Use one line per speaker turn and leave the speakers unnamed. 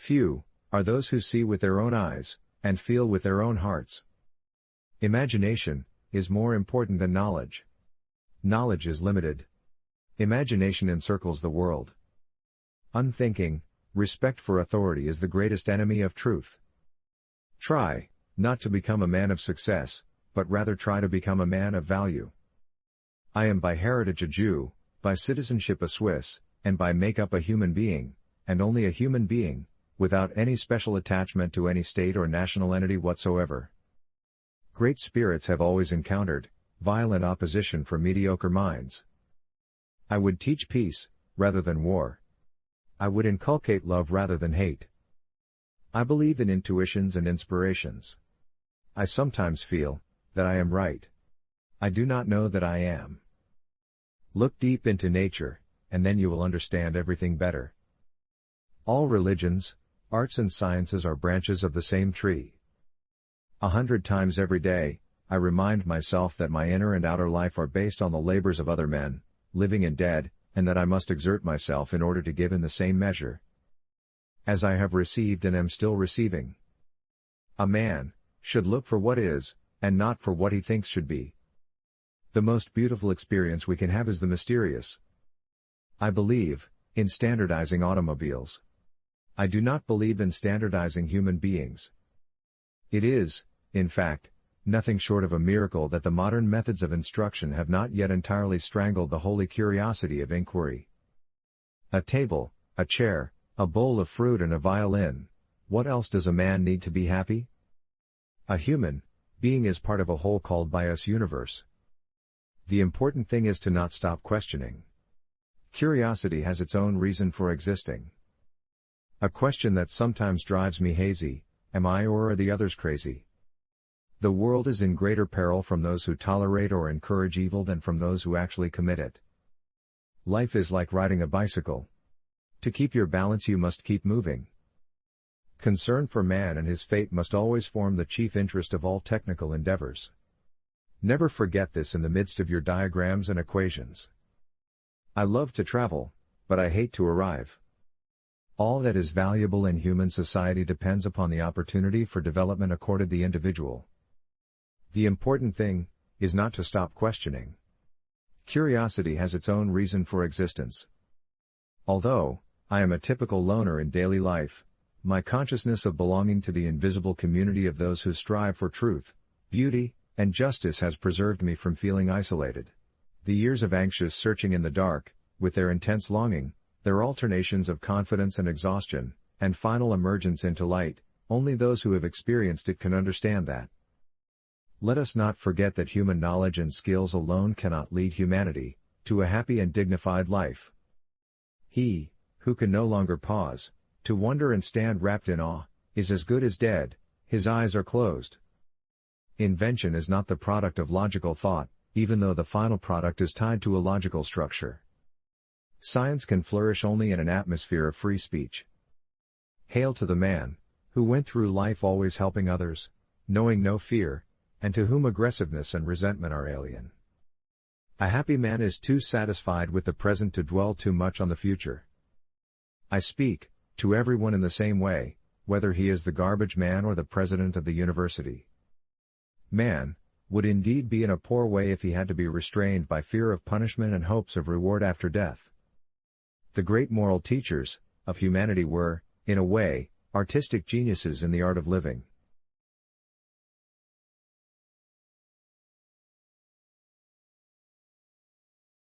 Few are those who see with their own eyes, and feel with their own hearts. Imagination is more important than knowledge. Knowledge is limited. Imagination encircles the world. Unthinking, respect for authority is the greatest enemy of truth. Try not to become a man of success, but rather try to become a man of value. I am by heritage a Jew, by citizenship a Swiss, and by makeup a human being, and only a human being, without any special attachment to any state or national entity whatsoever. Great spirits have always encountered violent opposition from mediocre minds. I would teach peace, rather than war. I would inculcate love rather than hate. I believe in intuitions and inspirations. I sometimes feel that I am right. I do not know that I am. Look deep into nature, and then you will understand everything better. All religions, arts and sciences are branches of the same tree. 100 times every day, I remind myself that my inner and outer life are based on the labors of other men, living and dead, and that I must exert myself in order to give in the same measure as I have received and am still receiving. A man should look for what is, and not for what he thinks should be. The most beautiful experience we can have is the mysterious. I believe in standardizing automobiles. I do not believe in standardizing human beings. It is, in fact, nothing short of a miracle that the modern methods of instruction have not yet entirely strangled the holy curiosity of inquiry. A table, a chair, a bowl of fruit and a violin, what else does a man need to be happy? A human being is part of a whole called by us universe. The important thing is to not stop questioning. Curiosity has its own reason for existing. A question that sometimes drives me hazy: am I or are the others crazy? The world is in greater peril from those who tolerate or encourage evil than from those who actually commit it. Life is like riding a bicycle. To keep your balance you must keep moving. Concern for man and his fate must always form the chief interest of all technical endeavors. Never forget this in the midst of your diagrams and equations. I love to travel, but I hate to arrive. All that is valuable in human society depends upon the opportunity for development accorded the individual. The important thing is not to stop questioning. Curiosity has its own reason for existence. Although I am a typical loner in daily life, my consciousness of belonging to the invisible community of those who strive for truth, beauty, and justice has preserved me from feeling isolated. The years of anxious searching in the dark, with their intense longing, their alternations of confidence and exhaustion, and final emergence into light, only those who have experienced it can understand that. Let us not forget that human knowledge and skills alone cannot lead humanity to a happy and dignified life. He who can no longer pause to wonder and stand wrapped in awe is as good as dead. His eyes are closed. Invention is not the product of logical thought, even though the final product is tied to a logical structure. Science can flourish only in an atmosphere of free speech. Hail to the man who went through life always helping others, knowing no fear, and to whom aggressiveness and resentment are alien. A happy man is too satisfied with the present to dwell too much on the future. I speak to everyone in the same way, whether he is the garbage man or the president of the university. Man would indeed be in a poor way if he had to be restrained by fear of punishment and hopes of reward after death. The great moral teachers of humanity were, in a way, artistic geniuses in the art of living.